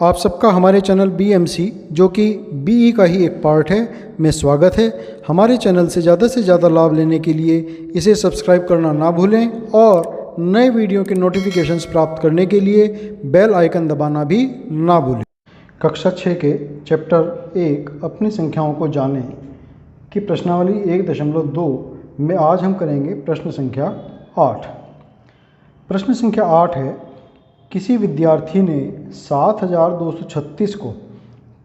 आप सबका हमारे चैनल BMC जो कि BE का ही एक पार्ट है में स्वागत है। हमारे चैनल से ज़्यादा लाभ लेने के लिए इसे सब्सक्राइब करना ना भूलें और नए वीडियो के नोटिफिकेशंस प्राप्त करने के लिए बेल आइकन दबाना भी ना भूलें। कक्षा 6 के चैप्टर 1 अपनी संख्याओं को जानें की प्रश्नावली 1.2 में आज हम करेंगे प्रश्न संख्या 8। प्रश्न संख्या 8 है, किसी विद्यार्थी ने 7236 को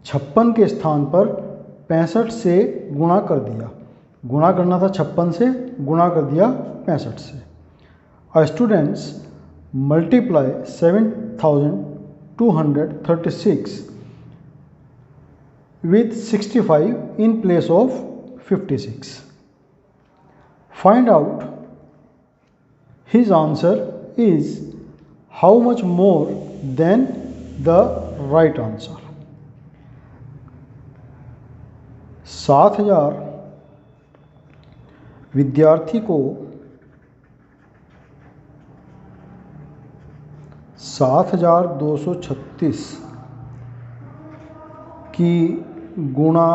56 के स्थान पर 65 से गुणा कर दिया। गुणा करना था 56 से, गुणा कर दिया 65 से। Students multiply 7236 with 65 in place of 56. Find out his answer is how much more than the right answer. 7000 विद्यार्थी को 7236 की गुणा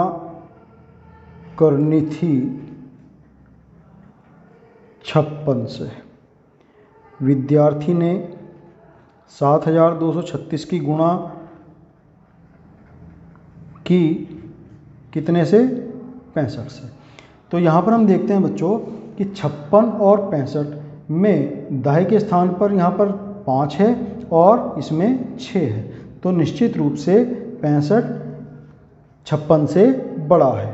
करनी थी 56 से। विद्यार्थी ने 7236 की गुणा की कितने से? 65 से। तो यहाँ पर हम देखते हैं बच्चों कि 56 और 65 में दाएं के स्थान पर यहाँ पर 5 है और इसमें 6 है, तो निश्चित रूप से 65 56 से बड़ा है।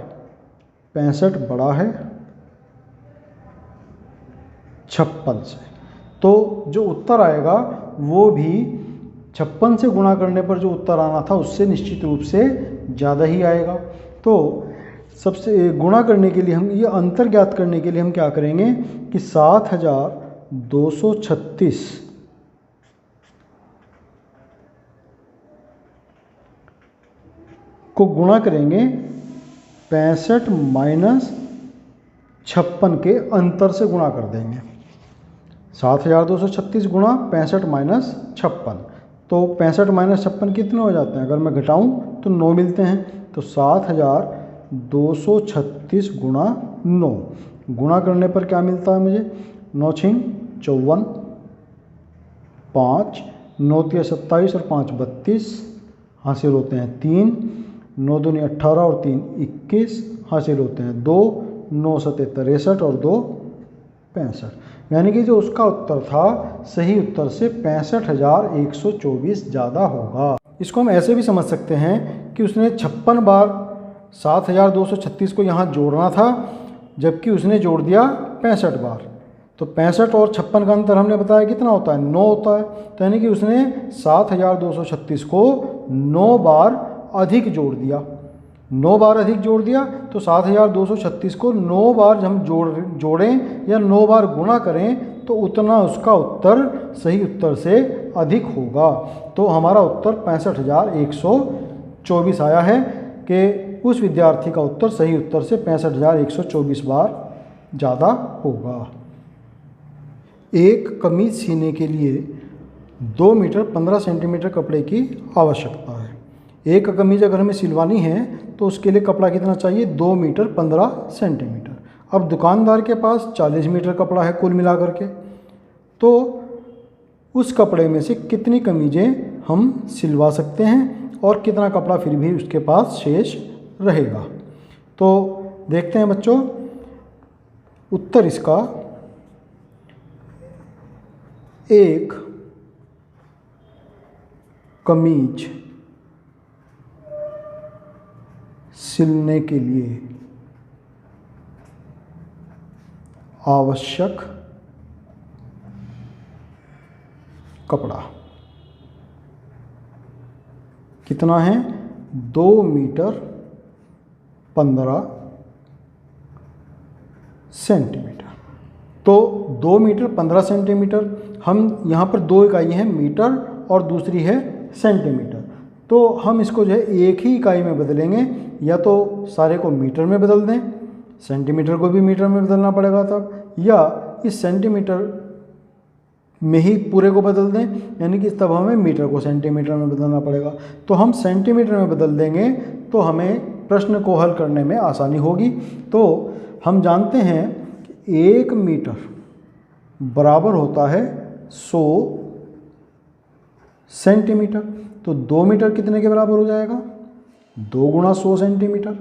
65 बड़ा है 56 से, तो जो उत्तर आएगा वो भी 56 से गुणा करने पर जो उत्तर आना था उससे निश्चित रूप से ज़्यादा ही आएगा। तो सबसे गुणा करने के लिए हम ये अंतर ज्ञात करने के लिए हम क्या करेंगे कि 7236 को गुणा करेंगे 65 माइनस 56 के अंतर से गुणा कर देंगे। 7236 गुणा 65 माइनस 56, तो 65 माइनस 56 कितने हो जाते हैं? अगर मैं घटाऊं तो 9 मिलते हैं। तो 7236 गुणा 9 गुणा करने पर क्या मिलता है मुझे? 9 × 54, 5 9 × 27 और 5 32, हासिल होते हैं 3, 9 दूनी 18 और 3 21, हासिल होते हैं 2, 9 × 7 63 और 2 65। यानी कि जो उसका उत्तर था सही उत्तर से 65,124 ज़्यादा होगा। इसको हम ऐसे भी समझ सकते हैं कि उसने 56 बार 7236 को यहाँ जोड़ना था, जबकि उसने जोड़ दिया 65 बार। तो 65 और 56 का अंतर हमने बताया कितना होता है? 9 होता है। तो यानी कि उसने 7236 को 9 बार अधिक जोड़ दिया। 9 बार अधिक जोड़ दिया, तो 7236 को 9 बार हम जोड़ें या 9 बार गुणा करें तो उतना उसका उत्तर सही उत्तर से अधिक होगा। तो हमारा उत्तर 65,124 आया है कि उस विद्यार्थी का उत्तर सही उत्तर से 65,124 बार ज़्यादा होगा। एक कमीज सीने के लिए 2 मीटर 15 सेंटीमीटर कपड़े की आवश्यकता है। एक कमीज अगर हमें सिलवानी है तो उसके लिए कपड़ा कितना चाहिए? 2 मीटर 15 सेंटीमीटर। अब दुकानदार के पास 40 मीटर कपड़ा है कुल मिलाकर के, तो उस कपड़े में से कितनी कमीजें हम सिलवा सकते हैं और कितना कपड़ा फिर भी उसके पास शेष रहेगा? तो देखते हैं बच्चों, उत्तर इसका एक कमीज सिलने के लिए आवश्यक कपड़ा कितना है? 2 मीटर 15 सेंटीमीटर। तो 2 मीटर 15 सेंटीमीटर, हम यहाँ पर 2 इकाई हैं मीटर और दूसरी है सेंटीमीटर, तो हम इसको जो है एक ही इकाई में बदलेंगे, या तो सारे को मीटर में बदल दें, सेंटीमीटर को भी मीटर में बदलना पड़ेगा तब, या इस सेंटीमीटर में ही पूरे को बदल दें, यानी कि तब हमें मीटर को सेंटीमीटर में बदलना पड़ेगा। तो हम सेंटीमीटर में बदल देंगे तो हमें प्रश्न को हल करने में आसानी होगी। तो हम जानते हैं कि 1 मीटर बराबर होता है 100 सेंटीमीटर। तो 2 मीटर कितने के बराबर हो जाएगा? 2 गुणा 100 सेंटीमीटर,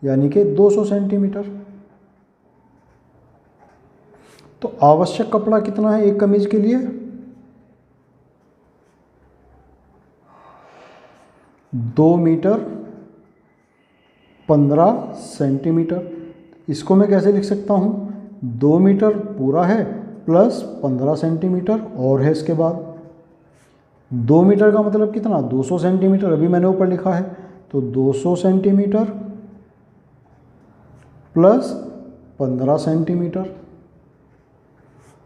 यानी कि 200 सेंटीमीटर। तो आवश्यक कपड़ा कितना है एक कमीज के लिए? 2 मीटर 15 सेंटीमीटर। इसको मैं कैसे लिख सकता हूँ? 2 मीटर पूरा है प्लस 15 सेंटीमीटर और है इसके बाद। 2 मीटर का मतलब कितना? 200 सेंटीमीटर, अभी मैंने ऊपर लिखा है। तो 200 सेंटीमीटर प्लस 15 सेंटीमीटर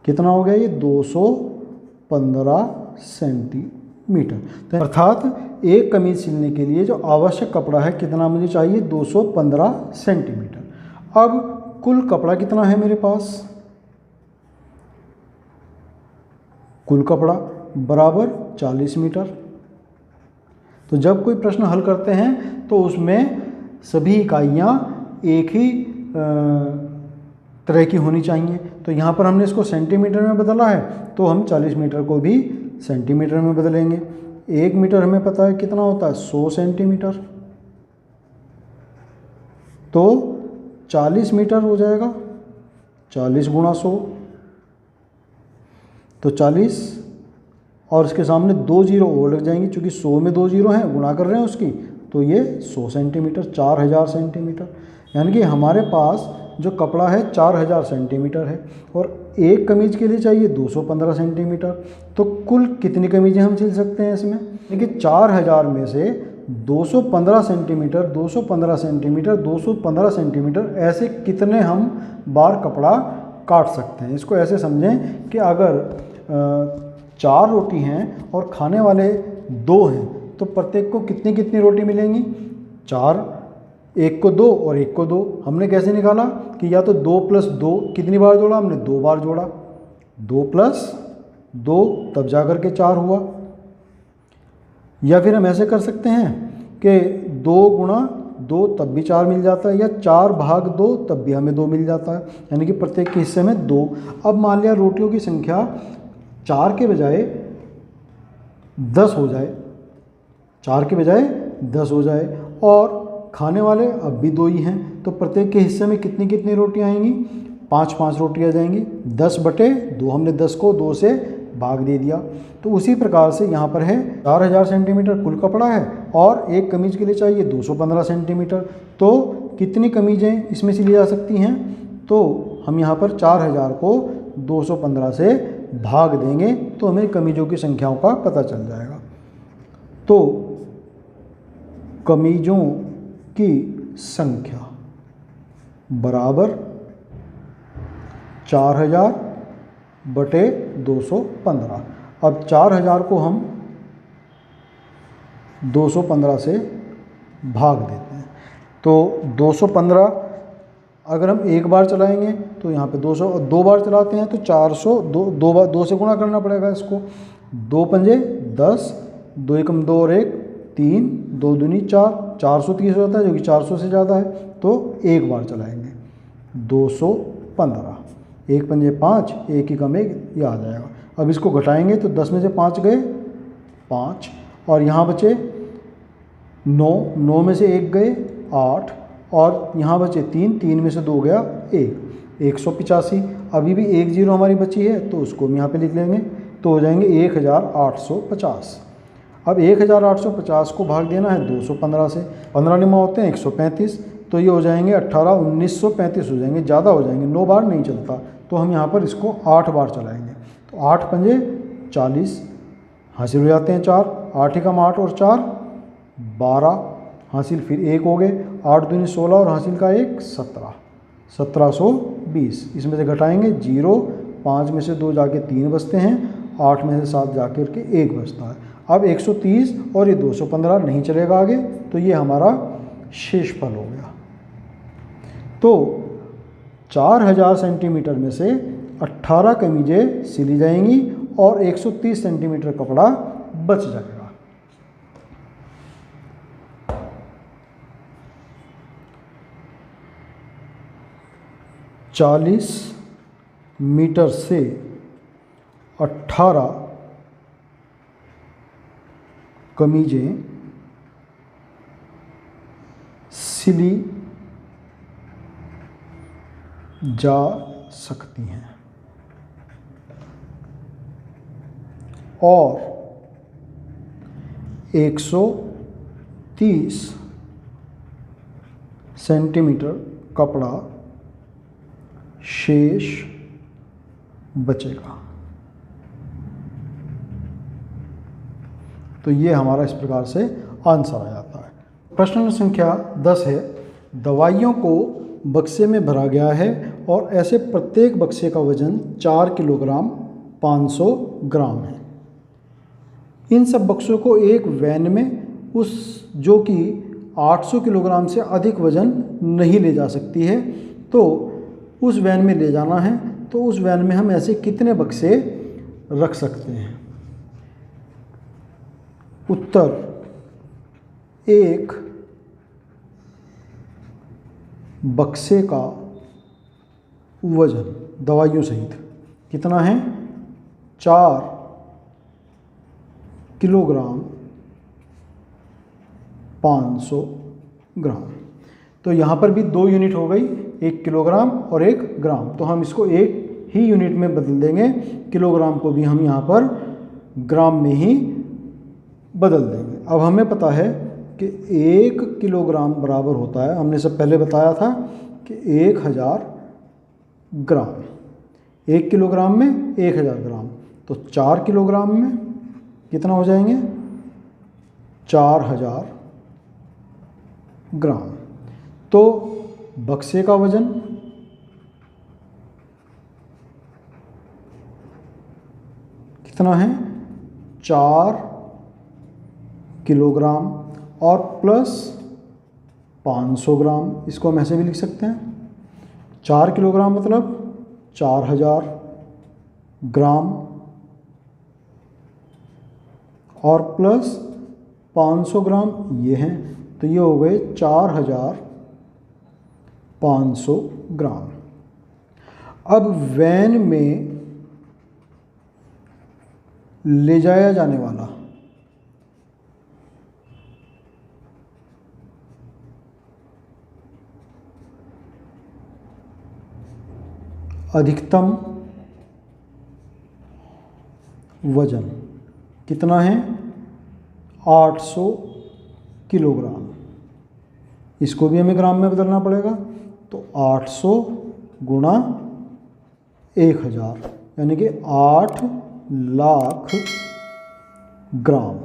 कितना हो गया? ये 215 सेंटीमीटर। तो अर्थात एक कमीज सिलने के लिए जो आवश्यक कपड़ा है कितना मुझे चाहिए? 215 सेंटीमीटर। अब कुल कपड़ा कितना है मेरे पास? कुल कपड़ा बराबर 40 मीटर। तो जब कोई प्रश्न हल करते हैं तो उसमें सभी इकाइयाँ एक ही तरह की होनी चाहिए। तो यहाँ पर हमने इसको सेंटीमीटर में बदला है, तो हम 40 मीटर को भी सेंटीमीटर में बदलेंगे। 1 मीटर हमें पता है कितना होता है? 100 सेंटीमीटर। तो 40 मीटर हो जाएगा 40 गुणा 100। तो 40 और इसके सामने 2 जीरो और लग जाएंगी, क्योंकि 100 में 2 जीरो हैं, गुणा कर रहे हैं उसकी। तो ये 100 सेंटीमीटर, 4000 सेंटीमीटर। यानी कि हमारे पास जो कपड़ा है 4000 सेंटीमीटर है और एक कमीज के लिए चाहिए 215 सेंटीमीटर। तो कुल कितनी कमीजें हम सिल सकते हैं इसमें? देखिए 4000 में से 215 सेंटीमीटर, 215 सेंटीमीटर, 215 सेंटीमीटर, ऐसे कितने हम बार कपड़ा काट सकते हैं। इसको ऐसे समझें कि अगर 4 रोटी हैं और खाने वाले 2 हैं तो प्रत्येक को कितनी कितनी रोटी मिलेंगी? 4, एक को 2 और एक को 2। हमने कैसे निकाला कि या तो 2 प्लस 2 कितनी बार जोड़ा? हमने 2 बार जोड़ा। 2 प्लस 2 तब जाकर के 4 हुआ। या फिर हम ऐसे कर सकते हैं कि 2 गुणा 2 तब भी 4 मिल जाता है, या 4 भाग 2 तब भी हमें 2 मिल जाता है, यानी कि प्रत्येक के हिस्से में 2। अब मान लिया रोटियों की संख्या 4 के बजाय 10 हो जाए, 4 के बजाय 10 हो जाए और खाने वाले अब भी 2 ही हैं, तो प्रत्येक के हिस्से में कितनी कितनी रोटियां आएंगी? 5-5 रोटियां जाएंगी। 10/2 हमने 10 को 2 से भाग दे दिया। तो उसी प्रकार से यहाँ पर है 4000 सेंटीमीटर कुल कपड़ा है और एक कमीज के लिए चाहिए 215 सेंटीमीटर। तो कितनी कमीजें इसमें सिली जा सकती हैं? तो हम यहाँ पर 4000 को 215 से भाग देंगे तो हमें कमीजों की संख्याओं का पता चल जाएगा। तो कमीजों की संख्या बराबर 4000/215। अब 4000 को हम 215 से भाग देते हैं। तो 215 अगर हम एक बार चलाएंगे तो यहाँ पे 200, 2 बार चलाते हैं तो 400, 2 से गुणा करना पड़ेगा इसको। 2 पंजे 10, 2 एकम 2 और 1 3, 2 दूनी 4, 430 होता है जो कि 400 से ज़्यादा है। तो एक बार चलाएंगे 215, 1 पंजे 5, 1 ही कम 1, ये आ जाएगा। अब इसको घटाएंगे तो 10 में से 5 गए 5 और यहाँ बचे 9, 9 में से 1 गए 8 और यहाँ बचे 3, 3 में से 2 गया 1, 185। अभी भी 1 जीरो हमारी बची है तो उसको हम यहाँ पे लिख लेंगे तो हो जाएंगे 1850। अब 1850 को भाग देना है 215 से, 15 निमा होते हैं 135, तो ये हो जाएंगे 1935 हो जाएंगे, ज़्यादा हो जाएंगे, 9 बार नहीं चलता। तो हम यहाँ पर इसको 8 बार चलाएंगे तो 8 पंजे 40 हासिल हो जाते हैं 4, 8 एकम 8 और 4 12 हासिल, फिर 1 हो गए, 8 दूनी 16 और हासिल का 1 17, 1720। इसमें से घटाएंगे 0, 5 में से 2 जाके 3 बचते हैं, 8 में से 7 जाकर के 1 बचता है। अब 130 और ये 215 नहीं चलेगा आगे, तो ये हमारा शेषफल हो गया। तो 4000 सेंटीमीटर में से 18 कमीजें सिली जाएंगी और 130 सेंटीमीटर कपड़ा बच जाएगा। चालीस मीटर से 18 कमीजें सिली जा सकती हैं और 130 सेंटीमीटर कपड़ा शेष बचेगा। तो ये हमारा इस प्रकार से आंसर आ जाता है। प्रश्न संख्या 10 है, दवाइयों को बक्से में भरा गया है और ऐसे प्रत्येक बक्से का वजन 4 किलोग्राम 500 ग्राम है। इन सब बक्सों को एक वैन में उस जो कि 800 किलोग्राम से अधिक वजन नहीं ले जा सकती है, तो उस वैन में ले जाना है, तो उस वैन में हम ऐसे कितने बक्से रख सकते हैं? उत्तर, एक बक्से का वजन दवाइयों सहित कितना है? 4 किलोग्राम 500 ग्राम। तो यहाँ पर भी 2 यूनिट हो गई, 1 किलोग्राम और 1 ग्राम। तो हम इसको एक ही यूनिट में बदल देंगे, किलोग्राम को भी हम यहाँ पर ग्राम में ही बदल देंगे। अब हमें पता है कि 1 किलोग्राम बराबर होता है, हमने सब पहले बताया था कि 1000 ग्राम। 1 किलोग्राम में 1000 ग्राम, तो 4 किलोग्राम में कितना हो जाएंगे? 4000 ग्राम। तो बक्से का वजन कितना है? 4 किलोग्राम और प्लस 500 ग्राम। इसको हम ऐसे भी लिख सकते हैं, 4 किलोग्राम मतलब 4000 ग्राम और प्लस 500 ग्राम ये हैं, तो ये हो गए 4500 ग्राम। अब वैन में ले जाया जाने वाला अधिकतम वजन कितना है? 800 किलोग्राम। इसको भी हमें ग्राम में बदलना पड़ेगा, तो 800 गुणा 1000 यानी कि 8 लाख ग्राम।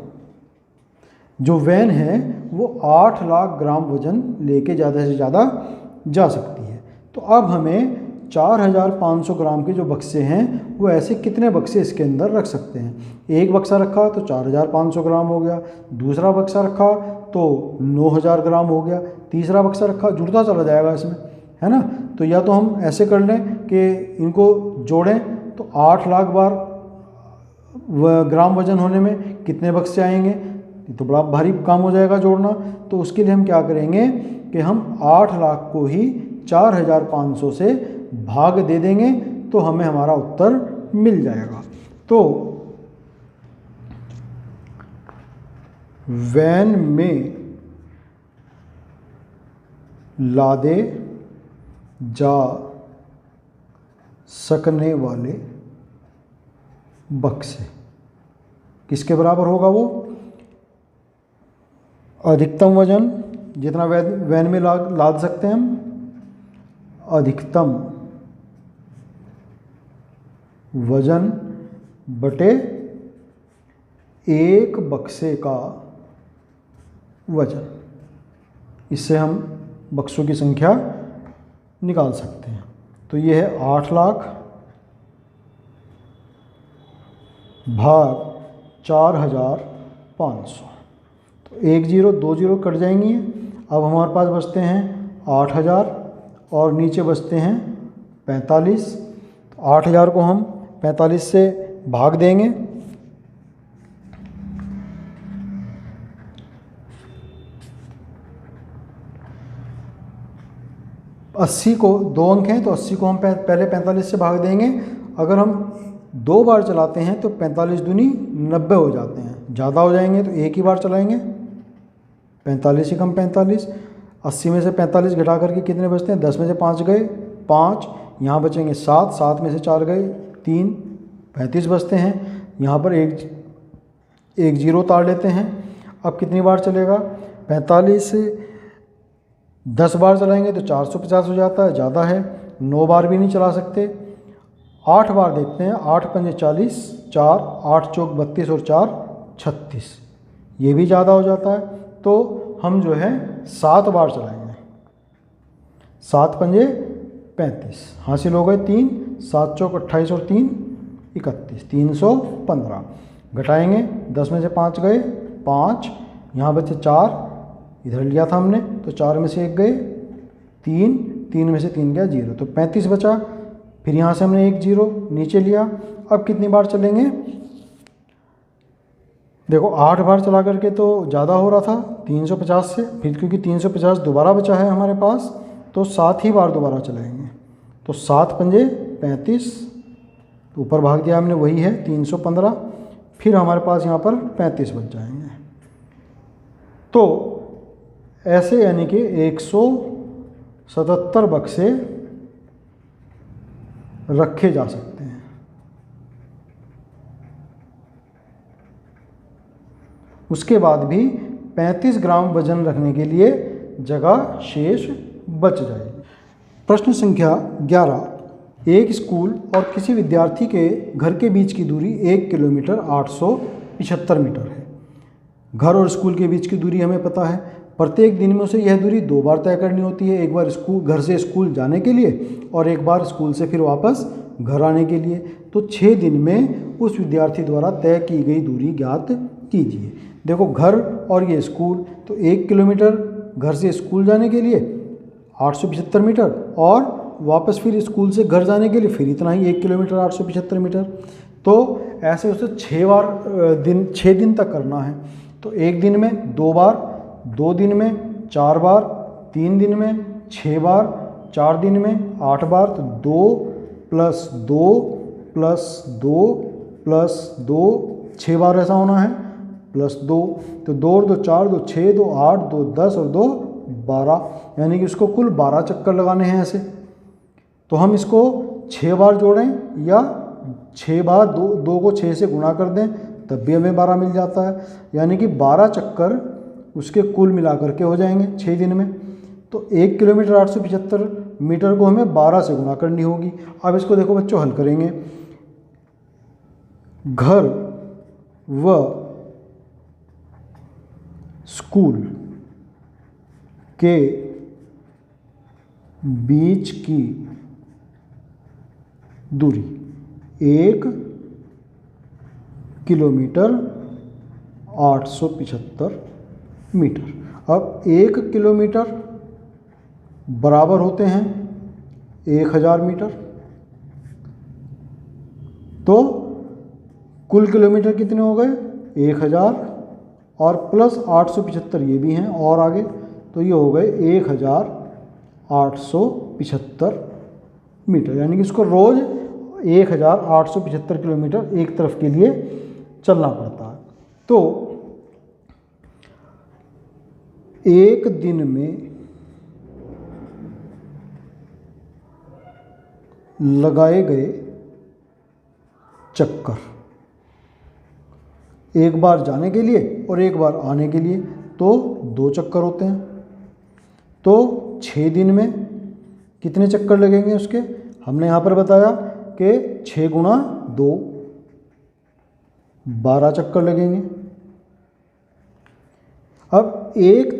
जो वैन है वो 8 लाख ग्राम वजन लेके ज़्यादा से ज़्यादा जा सकती है। तो अब हमें 4500 ग्राम के जो बक्से हैं वो ऐसे कितने बक्से इसके अंदर रख सकते हैं? एक बक्सा रखा तो 4500 ग्राम हो गया, दूसरा बक्सा रखा तो 9000 ग्राम हो गया, तीसरा बक्सा रखा, जुड़ता चला जाएगा इसमें, है ना। तो या तो हम ऐसे कर लें कि इनको जोड़ें तो 8 लाख बार ग्राम वजन होने में कितने बक्से आएंगे, ये तो बड़ा भारी काम हो जाएगा जोड़ना। तो उसके लिए हम क्या करेंगे कि हम 8 लाख को ही 4500 से भाग दे देंगे, तो हमें हमारा उत्तर मिल जाएगा। तो वैन में लादे जा सकने वाले बक्से किसके बराबर होगा? वो अधिकतम वजन जितना वैन में लाद सकते हैं हम, अधिकतम वजन बटे एक बक्से का वजन। इससे हम बक्सों की संख्या निकाल सकते हैं। तो ये है 8 लाख भाग 4500। तो 1 0 2 0 कट जाएंगी। अब हमारे पास बचते हैं 8000 और नीचे बचते हैं 45। तो 8000 को हम 45 से भाग देंगे। अस्सी को 2 अंक हैं तो 80 को हम पहले 45 से भाग देंगे। अगर हम 2 बार चलाते हैं तो 45 दूनी 90 हो जाते हैं। ज़्यादा हो जाएंगे तो एक ही बार चलाएंगे। 45 ही कम 45, 80 में से 45 घटा करके कितने बचते हैं? 10 में से 5 गए 5, यहाँ बचेंगे 7, 7 में से 4 गए 3, 35 बचते हैं। यहाँ पर एक जीरो उतार लेते हैं। अब कितनी बार चलेगा? 45 10 बार चलाएंगे तो 450 हो जाता है, ज़्यादा है। 9 बार भी नहीं चला सकते। 8 बार देखते हैं। 8 पंजे 40, 4 8 चौक 32 और 4 36, ये भी ज़्यादा हो जाता है। तो हम जो है 7 बार चलाएंगे। 7 पंजे 35, हासिल हो गए 3, 7 चौक 28 और 3 31, 315। घटाएंगे, 10 में से 5 गए 5, यहाँ बचे 4, इधर लिया था हमने तो 4 में से 1 गए 3, 3 में से 3 गया 0, तो 35 बचा। फिर यहाँ से हमने 1 जीरो नीचे लिया। अब कितनी बार चलेंगे? देखो 8 बार चला करके तो ज़्यादा हो रहा था 350 से, फिर क्योंकि 350 दोबारा बचा है हमारे पास तो 7 ही बार दोबारा चलाएंगे। तो 7 पंजे 35, ऊपर भाग दिया हमने वही है 315। फिर हमारे पास यहाँ पर 35 बच जाएंगे। तो ऐसे यानी कि 177 बक्से रखे जा सकते हैं। उसके बाद भी 35 ग्राम वजन रखने के लिए जगह शेष बच जाएगी। प्रश्न संख्या 11, एक स्कूल और किसी विद्यार्थी के घर के बीच की दूरी 1 किलोमीटर 875 मीटर है। घर और स्कूल के बीच की दूरी हमें पता है। प्रत्येक दिन में उसे यह दूरी 2 बार तय करनी होती है, एक बार घर से स्कूल जाने के लिए और एक बार स्कूल से फिर वापस घर आने के लिए। तो 6 दिन में उस विद्यार्थी द्वारा तय की गई दूरी ज्ञात कीजिए। देखो घर और ये स्कूल, तो 1 किलोमीटर घर से स्कूल जाने के लिए 875 मीटर और वापस फिर स्कूल से घर जाने के लिए फिर इतना ही 1 किलोमीटर 875 मीटर। तो ऐसे उसे 6 दिन तक करना है। तो एक दिन में 2 बार, 2 दिन में 4 बार, 3 दिन में 6 बार, 4 दिन में 8 बार। तो 2 + 2 + 2 + 2, 6 बार ऐसा होना है, +2। तो 2 और 2 4, 2 6, 2 8, 2 10 और 2 12, यानी कि इसको कुल 12 चक्कर लगाने हैं ऐसे। तो हम इसको 6 बार जोड़ें या 6 बार 2 को 6 से गुणा कर दें तब भी हमें 12 मिल जाता है। यानी कि 12 चक्कर उसके कुल मिला करके हो जाएंगे 6 दिन में। तो 1 किलोमीटर 875 मीटर को हमें 12 से गुणा करनी होगी। अब इसको देखो बच्चों, हल करेंगे। घर व स्कूल के बीच की दूरी 1 किलोमीटर 875 मीटर। अब 1 किलोमीटर बराबर होते हैं 1000 मीटर। तो कुल किलोमीटर कितने हो गए? 1000 और प्लस 875 ये भी हैं और आगे, तो ये हो गए 1875 मीटर। यानी कि इसको रोज़ 1875 किलोमीटर एक तरफ के लिए चलना पड़ता है। तो एक दिन में लगाए गए चक्कर, एक बार जाने के लिए और एक बार आने के लिए, तो 2 चक्कर होते हैं। तो 6 दिन में कितने चक्कर लगेंगे उसके? हमने यहाँ पर बताया कि 6 गुणा 2, 12 चक्कर लगेंगे। अब एक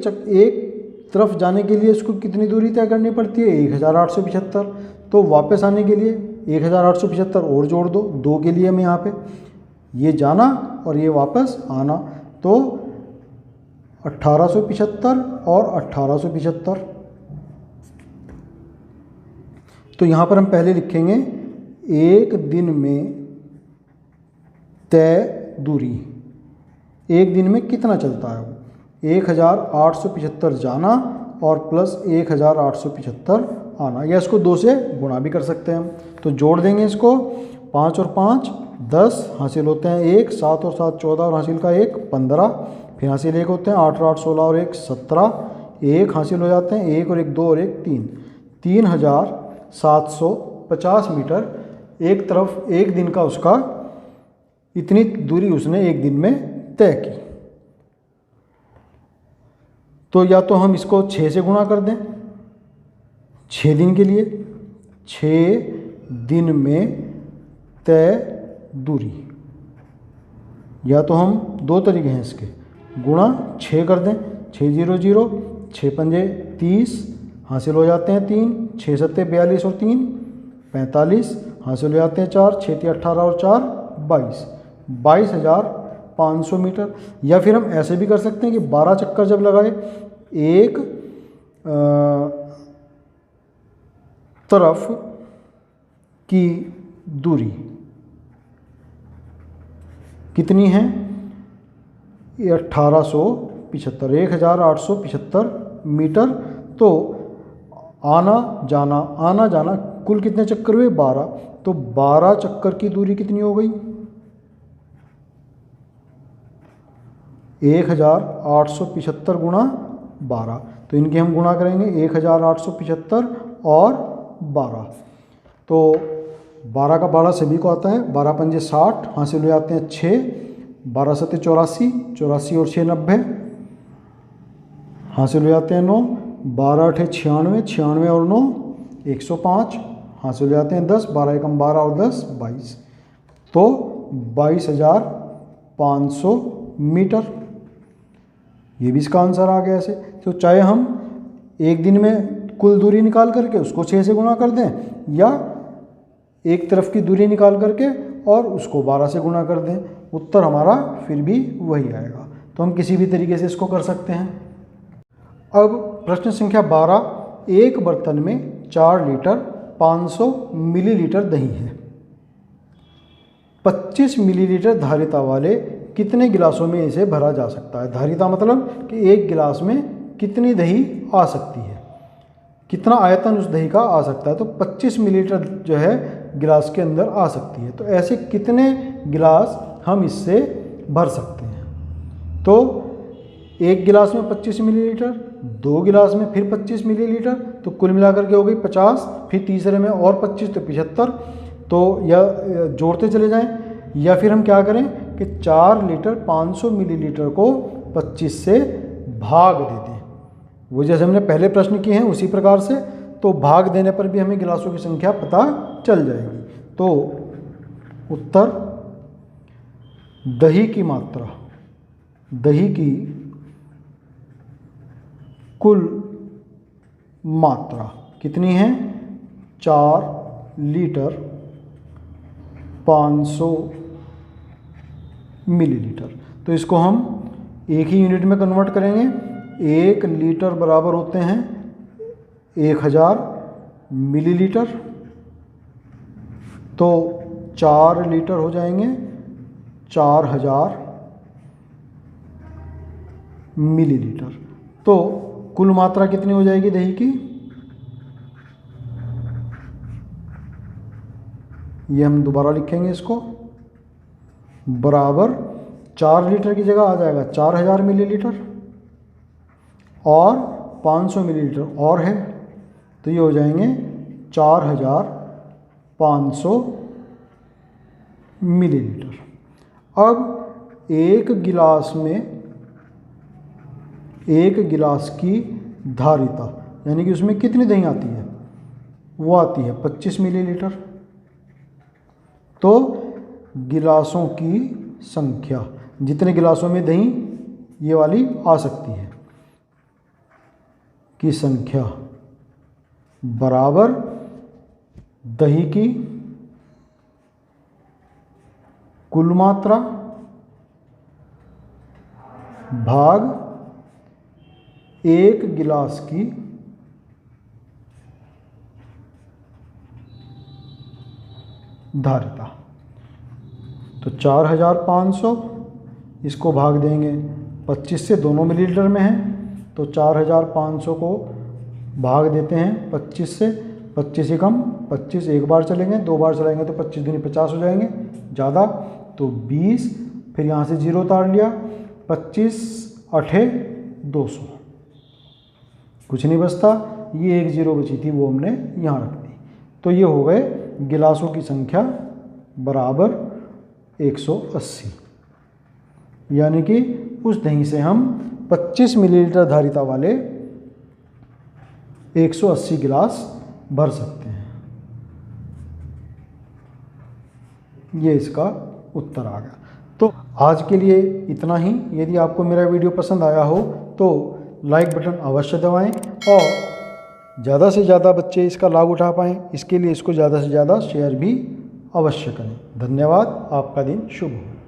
तरफ जाने के लिए उसको कितनी दूरी तय करनी पड़ती है? 1875। तो वापस आने के लिए 1875 और जोड़ दो, 2 के लिए मैं यहाँ पे ये जाना और ये वापस आना, तो 1875 और 1875। तो यहाँ पर हम पहले लिखेंगे एक दिन में तय दूरी एक दिन में कितना चलता है वो? 1875 जाना और प्लस 1875 आना, या इसको 2 से गुणा भी कर सकते हैं हम। तो जोड़ देंगे इसको, 5 और 5 10, हासिल होते हैं 1, 7 और 7 14 और हासिल का 1 15, फिर हासिल 1 होते हैं 8 और 8 16 और 1 17, 1 हासिल हो जाते हैं 1 और 1 2 और 1 3, 3750 मीटर एक तरफ एक दिन का उसका, इतनी दूरी उसने एक दिन में तय की। तो या तो हम इसको 6 से गुणा कर दें 6 दिन के लिए, 6 दिन में तय दूरी, या तो हम 2 तरीके हैं इसके, गुणा 6 कर दें, 6 0 0, 6 पंजे 30, हासिल हो जाते हैं 3, 6 सत्ते 42 और 3 45, हासिल हो जाते हैं 4, 6 3 18 और 4 22, 22,500 मीटर। या फिर हम ऐसे भी कर सकते हैं कि 12 चक्कर जब लगाए एक तरफ की दूरी कितनी है? 1875, 1875 मीटर। तो आना जाना कुल कितने चक्कर हुए? 12। तो 12 चक्कर की दूरी कितनी हो गई? 1875 गुणा 12। तो इनके हम गुणा करेंगे 1875 और 12। तो 12 का 12 सभी को आता है, 12 पंजे 60, हासिल हो जाते हैं 6, 12 सत्ते 84, 84 और 6 90, हासिल हो जाते हैं 9, 12 8 96, 96 और 9 105, हासिल हो जाते हैं 10, 12 एकम 12 और 10 22। तो 22,500 मीटर, ये भी इसका आंसर आ गया ऐसे। तो चाहे हम एक दिन में कुल दूरी निकाल करके उसको 6 से गुणा कर दें, या एक तरफ की दूरी निकाल करके और उसको 12 से गुणा कर दें, उत्तर हमारा फिर भी वही आएगा। तो हम किसी भी तरीके से इसको कर सकते हैं। अब प्रश्न संख्या 12, एक बर्तन में 4 लीटर 500 मिलीलीटर दही है। 25 मिलीलीटर धारिता वाले कितने गिलासों में इसे भरा जा सकता है? धारिता मतलब कि एक गिलास में कितनी दही आ सकती है, कितना आयतन उस दही का आ सकता है। तो 25 मिलीलीटर जो है गिलास के अंदर आ सकती है। तो ऐसे कितने गिलास हम इससे भर सकते हैं? तो एक गिलास में 25 मिलीलीटर, 2 गिलास में फिर 25 मिलीलीटर, तो कुल मिलाकर के हो गई 50, फिर तीसरे में और 25 तो 75। तो या जोड़ते चले जाएं, या फिर हम क्या करें कि 4 लीटर 500 मिलीलीटर को 25 से भाग दे दें। वो जैसे हमने पहले प्रश्न किए हैं उसी प्रकार से, तो भाग देने पर भी हमें गिलासों की संख्या पता चल जाएगी। तो उत्तर दही की मात्रा, दही की कुल मात्रा कितनी है? 4 लीटर 500 मिलीलीटर। तो इसको हम एक ही यूनिट में कन्वर्ट करेंगे। 1 लीटर बराबर होते हैं 1000 मिलीलीटर। तो 4 लीटर हो जाएंगे 4000 मिलीलीटर। तो कुल मात्रा कितनी हो जाएगी दही की? ये हम दोबारा लिखेंगे इसको, बराबर 4 लीटर की जगह आ जाएगा 4000 मिलीलीटर और 500 मिलीलीटर और है, तो ये हो जाएंगे 4500 मिलीलीटर। अब एक गिलास की धारिता यानी कि उसमें कितनी दही आती है? वो आती है 25 मिलीलीटर। तो गिलासों की संख्या, जितने गिलासों में दही ये वाली आ सकती है की संख्या बराबर दही की कुल मात्रा भाग एक गिलास की धारिता। तो 4500 इसको भाग देंगे 25 से, दोनों मिलीलीटर में है, तो 4500 को भाग देते हैं 25 से, 25 एकम 25 एक बार चलेंगे, 2 बार चलाएंगे तो 25 दूनी 50 हो जाएंगे ज़्यादा, तो 20, फिर यहाँ से 0 उतार लिया, 25 8 200, कुछ नहीं बचता, ये एक 0 बची थी वो हमने यहाँ रख दी। तो ये हो गए गिलासों की संख्या बराबर 180, यानी कि उस दही से हम 25 मिलीलीटर धारिता वाले 180 गिलास भर सकते हैं। ये इसका उत्तर आ गया। तो आज के लिए इतना ही। यदि आपको मेरा वीडियो पसंद आया हो तो लाइक बटन अवश्य दबाएं और ज़्यादा से ज़्यादा बच्चे इसका लाभ उठा पाएँ, इसके लिए इसको ज़्यादा से ज़्यादा शेयर भी अवश्य करें। धन्यवाद। आपका दिन शुभ हो।